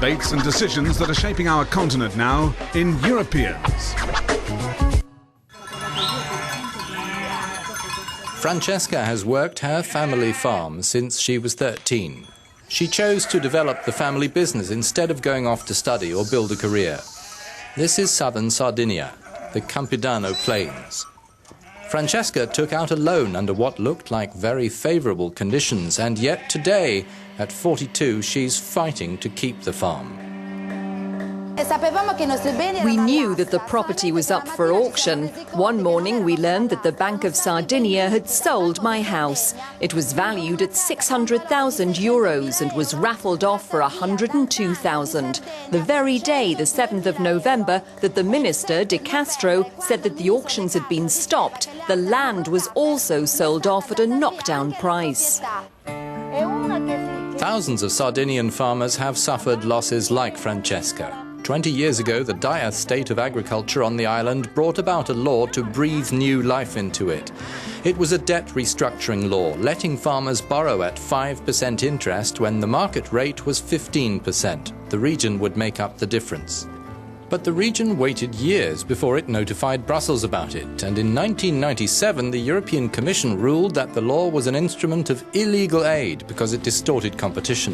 debates and decisions that are shaping our continent now in Europeans. Francesca has worked her family farm since she was 13. She chose to develop the family business instead of going off to study or build a career. This is southern Sardinia, the Campidano Plains. Francesca took out a loan under what looked like very favourable conditions, and yet today, at 42, she's fighting to keep the farm. We knew that the property was up for auction. One morning we learned that the Bank of Sardinia had sold my house. It was valued at 600,000 euros and was raffled off for 102,000. The very day, the 7th of November, that the minister, De Castro, said that the auctions had been stopped, the land was also sold off at a knockdown price. Thousands of Sardinian farmers have suffered losses like Francesca. 20 years ago, the dire state of agriculture on the island brought about a law to breathe new life into it. It was a debt restructuring law, letting farmers borrow at 5% interest when the market rate was 15%. The region would make up the difference. But the region waited years before it notified Brussels about it, and in 1997 the European Commission ruled that the law was an instrument of illegal aid because it distorted competition.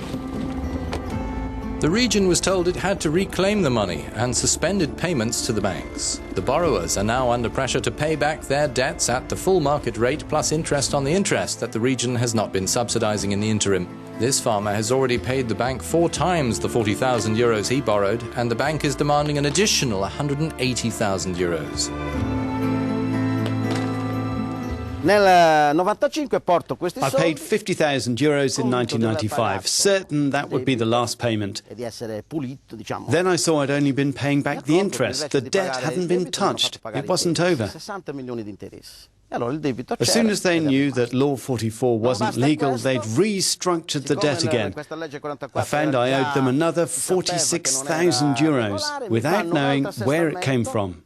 The region was told it had to reclaim the money and suspended payments to the banks. The borrowers are now under pressure to pay back their debts at the full market rate plus interest on the interest that the region has not been subsidizing in the interim. This farmer has already paid the bank 4 times the 40,000 euros he borrowed, and the bank is demanding an additional 180,000 euros. I paid 50,000 euros in 1995, certain that would be the last payment. Then I saw I'd only been paying back the interest. The debt hadn't been touched. It wasn't over. As soon as they knew that Law 44 wasn't legal, they'd restructured the debt again. I found I owed them another 46,000 euros without knowing where it came from.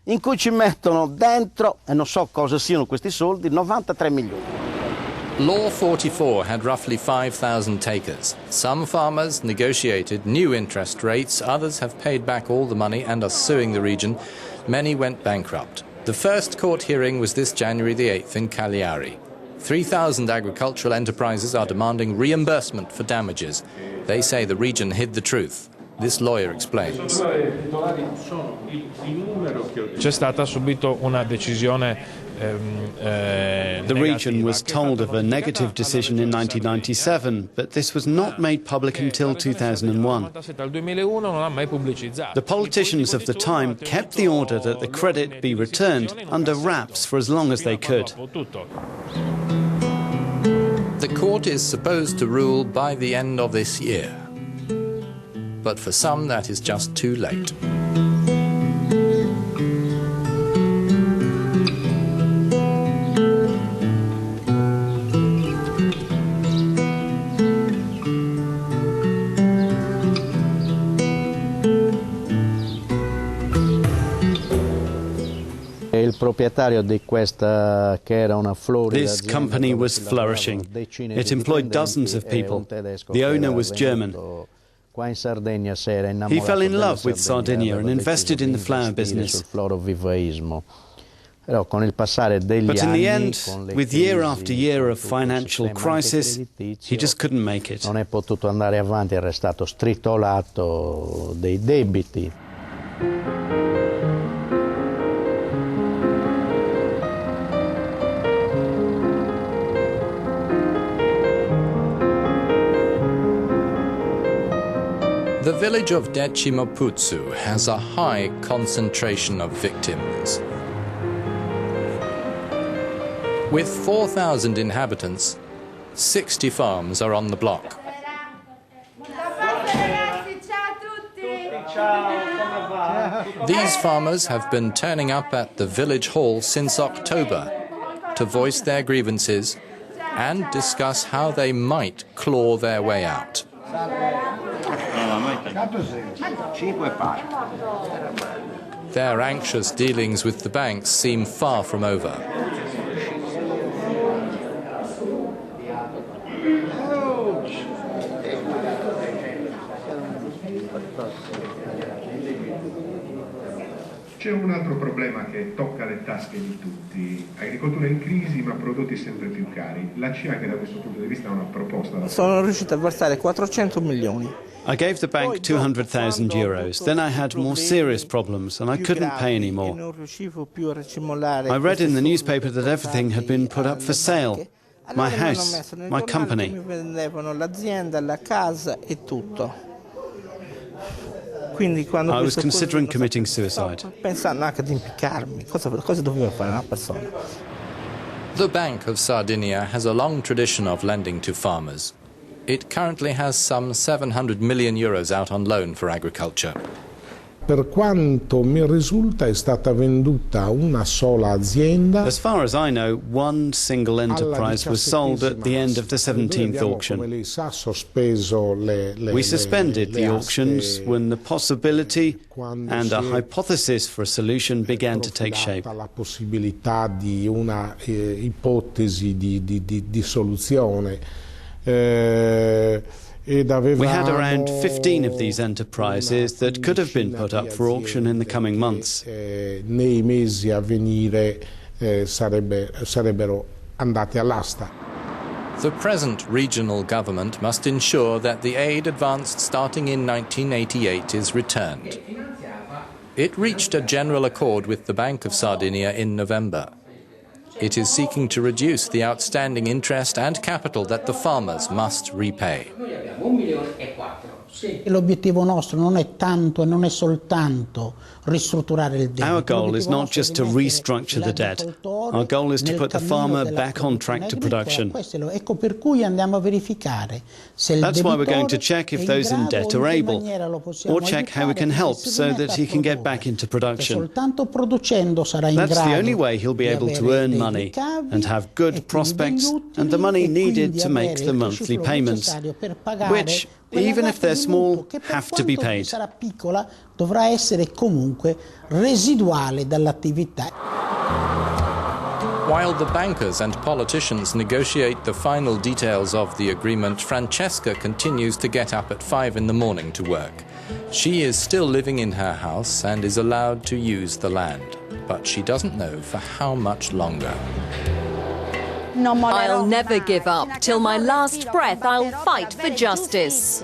In cui ci mettono dentro, e non so cosa siano questi soldi, 93 milioni. Law 44 had roughly 5,000 takers. Some farmers negotiated new interest rates, others have paid back all the money and are suing the region. Many went bankrupt. The first court hearing was this January the 8th in Cagliari. 3,000 agricultural enterprises are demanding reimbursement for damages. They say the region hid the truth. This lawyer explains. C'è stata subito una decisione. The region was told of a negative decision in 1997, but this was not made public until 2001. The politicians of the time kept the order that the credit be returned under wraps for as long as they could. The court is supposed to rule by the end of this year. But for some, that is just too late. This company was flourishing. It employed dozens of people. The owner was German. He fell in love with Sardinia and invested in the flower business. But in the end, with year after year of financial crisis, he just couldn't make it. The village of Decimopuzzu has a high concentration of victims. With 4,000 inhabitants, 60 farms are on the block. These farmers have been turning up at the village hall since October to voice their grievances and discuss how they might claw their way out. Their anxious dealings with the banks seem far from over. C'è un altro problema che tocca le tasche di tutti. Agricoltura in crisi ma prodotti sempre più cari. La CIA anche da questo punto di vista ha una proposta. Sono riuscito a versare 400 milioni. I gave the bank 200,000 euros. Then I had more serious problems and I couldn't pay anymore. I read in the newspaper that everything had been put up for sale. My house, my company. Mi vendevano l'azienda, la casa e tutto. Quindi quando I was considering committing suicide. Pensando anche di impiccarmi. Cosa doveva fare una persona? The Bank of Sardinia has a long tradition of lending to farmers. It currently has some 700 million euros out on loan for agriculture. Per quanto mi risulta è stata venduta una sola azienda. As far as I know, one single enterprise was sold at the end of the 17th auction. We suspended the auctions when the possibility and a hypothesis for a solution began to take shape. La possibilità di una ipotesi di soluzione. We had around 15 of these enterprises that could have been put up for auction in the coming months. Nei mesi a venire sarebbero andate all'asta. The present regional government must ensure that the aid advanced starting in 1988 is returned. It reached a general accord with the Bank of Sardinia in November. It is seeking to reduce the outstanding interest and capital that the farmers must repay. L'obiettivo nostro non è tanto e non è soltanto ristrutturare il debito. Our goal is not just to restructure the debt. Our goal is to put the farmer back on track to production. Ecco per cui andiamo a verificare se il That's why we're going to debitore check if è in those in grado debt o in are che able, maniera lo possiamo or check how we can aiutare help so that he can get back into production. Soltanto producendo sarà in That's grado the only way he'll be able to earn money and have good prospects and the money needed to make the monthly payments, which, even if they're small, have to be paid. Sarà piccola, dovrà essere comunque residuale dall'attività. While the bankers and politicians negotiate the final details of the agreement, Francesca continues to get up at 5 in the morning to work. She is still living in her house and is allowed to use the land, but she doesn't know for how much longer. I'll never give up. Till my last breath, I'll fight for justice.